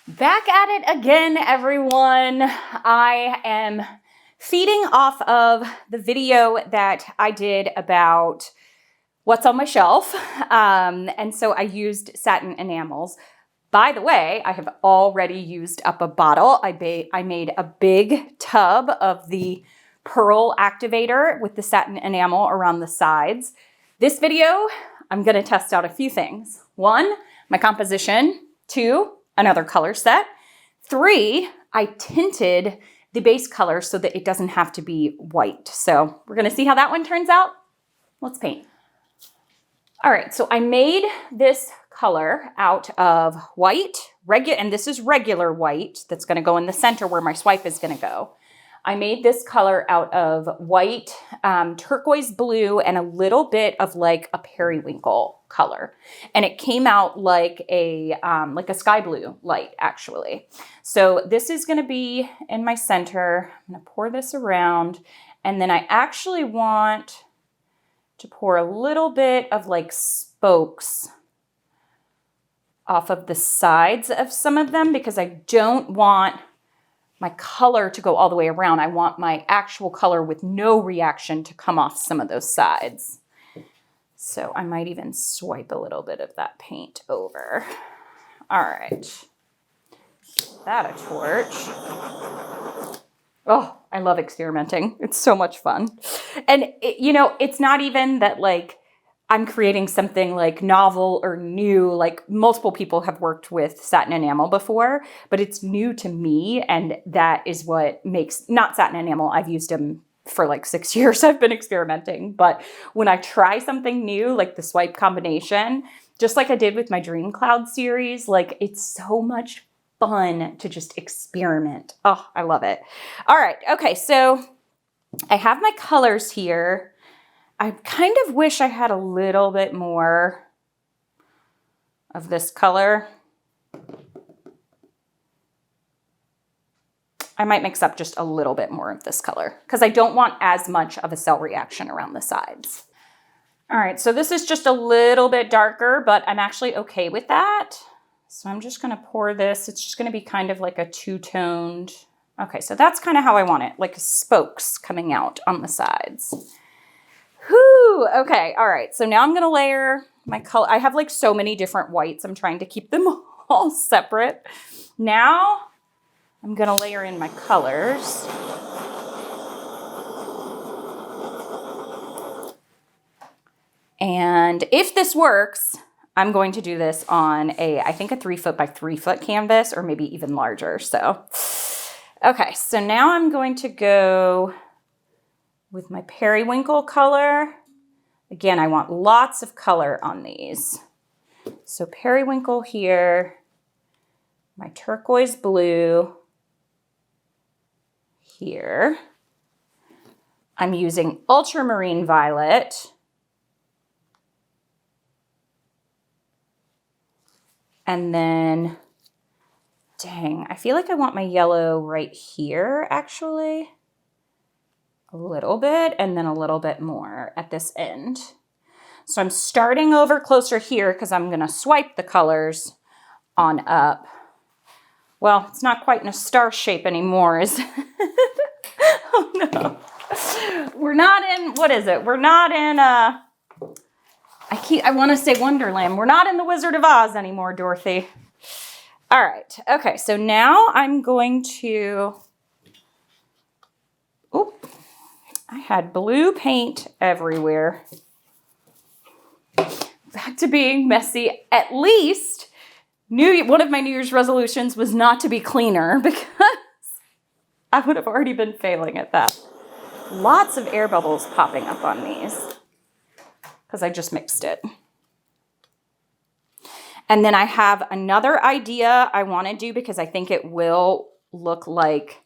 Back at it again, everyone. I am feeding off of the video that I did about what's on my shelf. And so I used satin enamels. By the way, I have already used up a bottle. I made a big tub of the pearl activator with the satin enamel around the sides. This video, I'm going to test out a few things. 1, my composition. 2, another color set. 3, I tinted the base color so that it doesn't have to be white. So we're going to see how that one turns out. Let's paint. All right, so I made this color out of white, and this is regular white that's going to go in the center where my swipe is going to go. I made this color out of white, turquoise blue, and a little bit of like a periwinkle color. And it came out like a sky blue light, actually. So this is going to be in my center. I'm going to pour this around. And then I actually want to pour a little bit of like spokes off of the sides of some of them because I don't want my color to go all the way around. I want my actual color with no reaction to come off some of those sides. So I might even swipe a little bit of that paint over. All right. Give that a torch. Oh, I love experimenting. It's so much fun. And it's not even that like I'm creating something like novel or new, like multiple people have worked with satin enamel before, but it's new to me. And that is what makes, not satin enamel, I've used them for like 6 years. I've been experimenting, but when I try something new, like the swipe combination, just like I did with my Dream Cloud series, like it's so much fun to just experiment. Oh, I love it. All right. Okay. So I have my colors here. I kind of wish I had a little bit more of this color. I might mix up just a little bit more of this color because I don't want as much of a cell reaction around the sides. All right, so this is just a little bit darker, but I'm actually okay with that. So I'm just gonna pour this. It's just gonna be kind of like a two-toned. Okay, so that's kind of how I want it, like spokes coming out on the sides. Whew, okay, all right. So now I'm gonna layer my color. I have like so many different whites. I'm trying to keep them all separate. Now I'm gonna layer in my colors. And if this works, I'm going to do this on I think a 3 foot by 3 foot canvas or maybe even larger. So, okay, so now I'm going to go with my periwinkle color. Again, I want lots of color on these. So periwinkle here, my turquoise blue here. I'm using ultramarine violet. And then, dang, I feel like I want my yellow right here, actually. A little bit, and then a little bit more at this end. So I'm starting over closer here because I'm going to swipe the colors on up. Well, it's not quite in a star shape anymore, is it? Oh, no. We're not in, what is it? We're not in, I want to say Wonderland. We're not in the Wizard of Oz anymore, Dorothy. All right. Okay, so now I'm going to, I had blue paint everywhere. Back to being messy. At least one of my New Year's resolutions was not to be cleaner because I would have already been failing at that. Lots of air bubbles popping up on these because I just mixed it. And then I have another idea I want to do because I think it will look like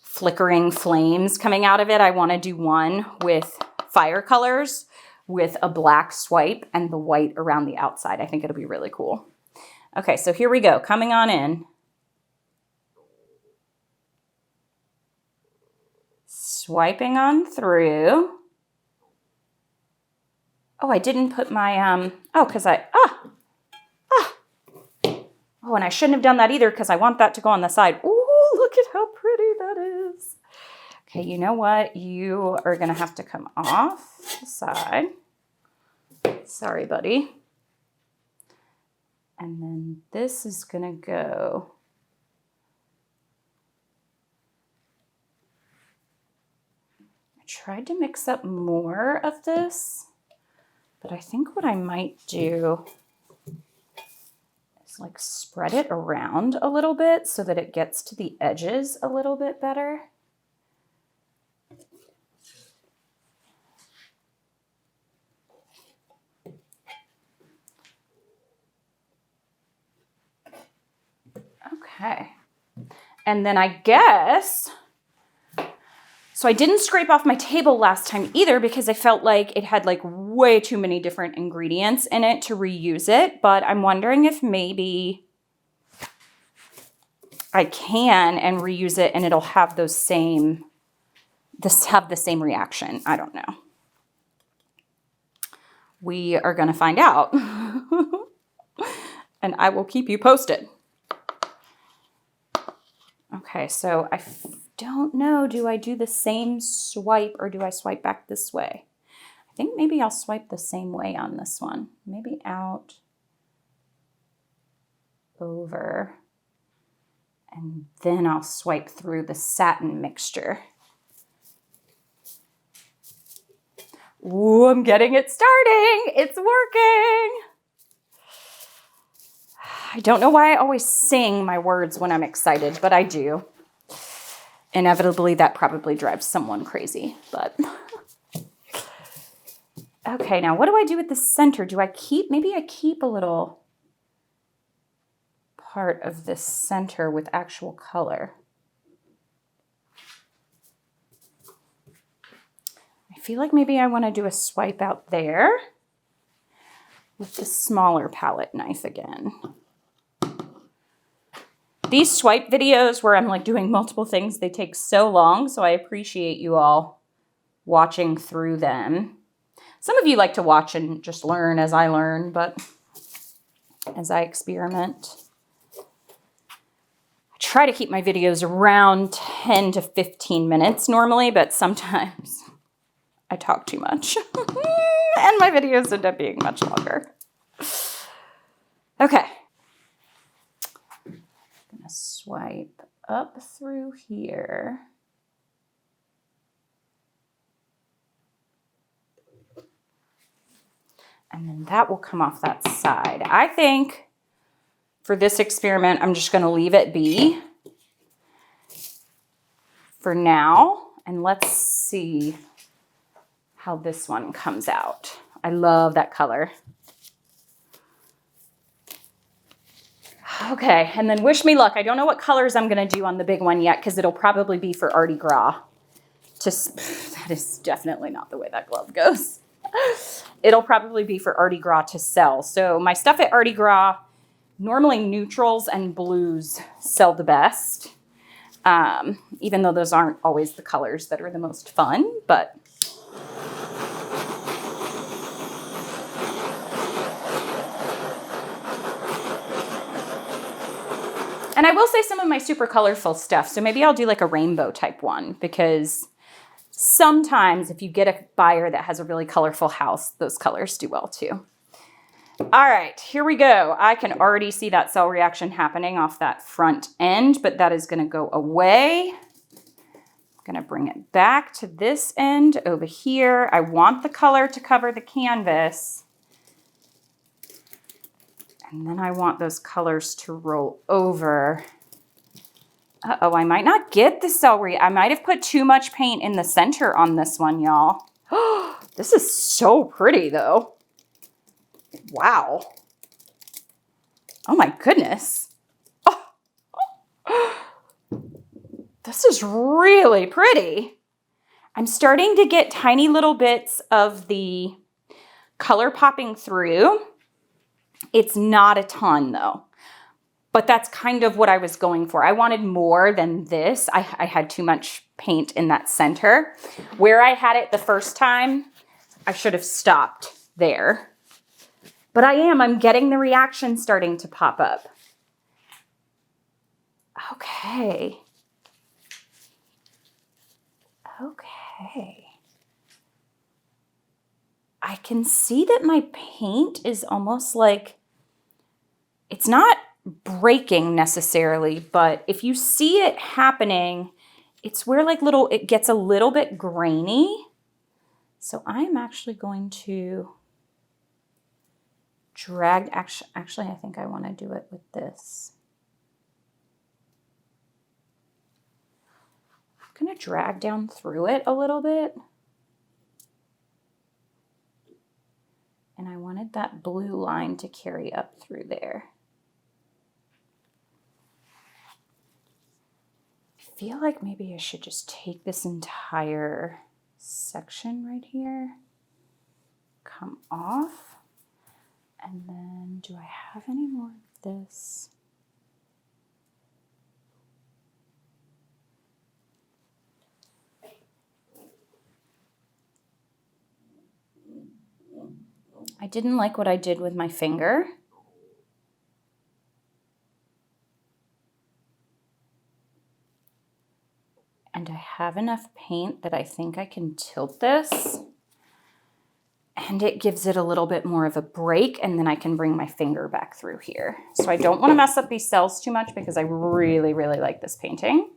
flickering flames coming out of it. I want to do one with fire colors with a black swipe and the white around the outside. I think it'll be really cool. Okay, so here we go, coming on in. Swiping on through. Oh, I didn't put my, because Oh, and I shouldn't have done that either because I want that to go on the side. Ooh, look at how pretty that is. Okay, you know what? You are going to have to come off the side. Sorry, buddy. And then this is going to go. I tried to mix up more of this, but I think what I might do is like spread it around a little bit so that it gets to the edges a little bit better. Okay. And then I guess, so I didn't scrape off my table last time either because I felt like it had like way too many different ingredients in it to reuse it. But I'm wondering if maybe I can and reuse it and it'll have those same, have the same reaction. I don't know. We are going to find out. And I will keep you posted. Okay, so I don't know, do I do the same swipe or do I swipe back this way? I think maybe I'll swipe the same way on this one. Maybe out, over, and then I'll swipe through the satin mixture. Ooh, I'm getting it starting. It's working. I don't know why I always sing my words when I'm excited, but I do. Inevitably, that probably drives someone crazy, but. Okay, now what do I do with the center? Do I keep, maybe I keep a little part of this center with actual color. I feel like maybe I want to do a swipe out there with the smaller palette knife again. These swipe videos where I'm like doing multiple things, they take so long, so I appreciate you all watching through them. Some of you like to watch and just learn as I learn, but as I experiment. I try to keep my videos around 10 to 15 minutes normally, but sometimes I talk too much. And my videos end up being much longer. Okay. I'm gonna swipe up through here. And then that will come off that side. I think for this experiment, I'm just gonna leave it be for now. And let's see how this one comes out. I love that color. Okay, and then wish me luck. I don't know what colors I'm going to do on the big one yet because it'll probably be for Mardi Gras. That is definitely not the way that glove goes. It'll probably be for Mardi Gras to sell. So my stuff at Mardi Gras, normally neutrals and blues sell the best, even though those aren't always the colors that are the most fun, but and I will say some of my super colorful stuff, so maybe I'll do like a rainbow type one because sometimes if you get a buyer that has a really colorful house, those colors do well too. All right, here we go. I can already see that cell reaction happening off that front end, but that is going to go away. I'm going to bring it back to this end over here. I want the color to cover the canvas. And then I want those colors to roll over. Uh-oh, I might not get the celery. I might have put too much paint in the center on this one, y'all. This is so pretty, though. Wow. Oh, my goodness. Oh. This is really pretty. I'm starting to get tiny little bits of the color popping through. It's not a ton though, but that's kind of what I was going for. I wanted more than this. I had too much paint in that center. Where I had it the first time, I should have stopped there. But I'm getting the reaction starting to pop up. Okay. Okay. I can see that my paint is almost like, it's not breaking necessarily, but if you see it happening, it's where like it gets a little bit grainy. So I'm actually going to drag, actually I think I want to do it with this. I'm going to drag down through it a little bit. And I wanted that blue line to carry up through there. I feel like maybe I should just take this entire section right here, come off, and then do I have any more of this? I didn't like what I did with my finger. And I have enough paint that I think I can tilt this. And it gives it a little bit more of a break, and then I can bring my finger back through here. So I don't want to mess up these cells too much because I really, really like this painting.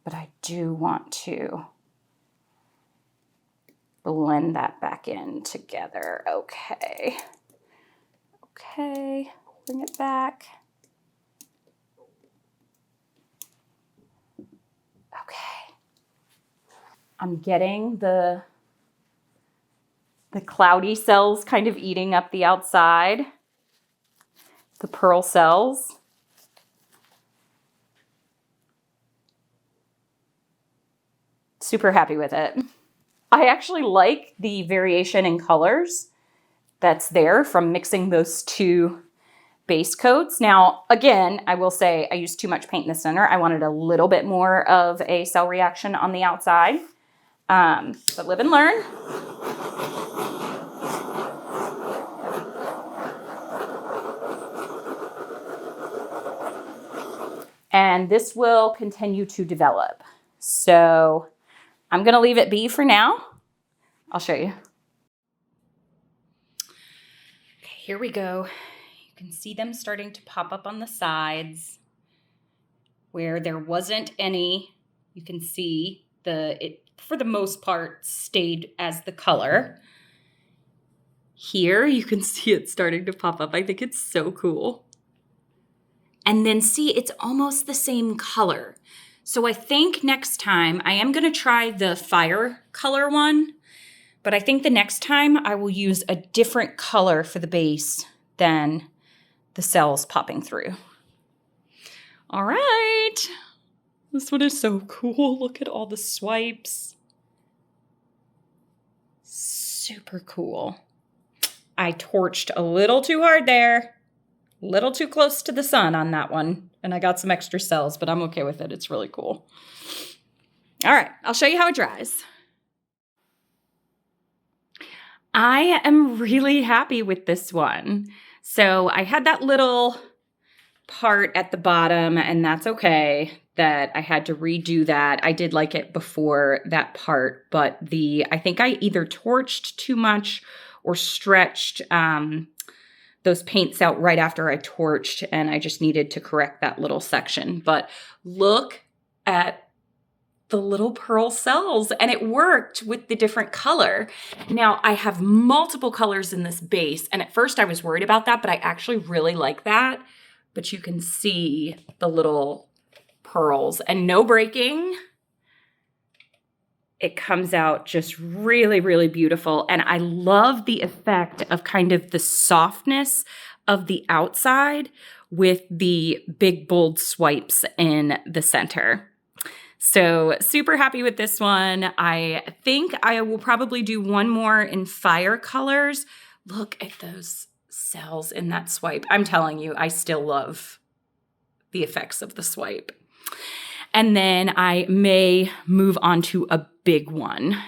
But I do want to blend that back in together. Okay. Okay, bring it back. Okay. I'm getting the cloudy cells kind of eating up the outside, the pearl cells. Super happy with it. I actually like the variation in colors that's there from mixing those two base coats. Now, again, I will say I used too much paint in the center. I wanted a little bit more of a cell reaction on the outside, but live and learn. And this will continue to develop. So I'm going to leave it be for now. I'll show you. Okay, here we go. You can see them starting to pop up on the sides where there wasn't any. You can see it, for the most part, stayed as the color. Here you can see it starting to pop up. I think it's so cool. And then see, it's almost the same color. So I think next time, I am going to try the fire color one, but I think the next time I will use a different color for the base than the cells popping through. All right. This one is so cool. Look at all the swipes. Super cool. I torched a little too hard there. A little too close to the sun on that one. And I got some extra cells, but I'm okay with it. It's really cool. All right, I'll show you how it dries. I am really happy with this one. So I had that little part at the bottom, and that's okay that I had to redo that. I did like it before that part, but I think I either torched too much or stretched those paints out right after I torched, and I just needed to correct that little section. But look at the little pearl cells, and it worked with the different color. Now I have multiple colors in this base, and at first I was worried about that, but I actually really like that. But you can see the little pearls and no breaking. It comes out just really, really beautiful. And I love the effect of kind of the softness of the outside with the big, bold swipes in the center. So super happy with this one. I think I will probably do one more in fire colors. Look at those cells in that swipe. I'm telling you, I still love the effects of the swipe. And then I may move on to a big one.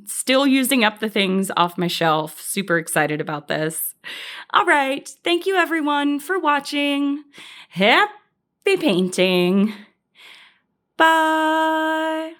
Still using up the things off my shelf. Super excited about this. All right. Thank you everyone for watching. Happy painting. Bye.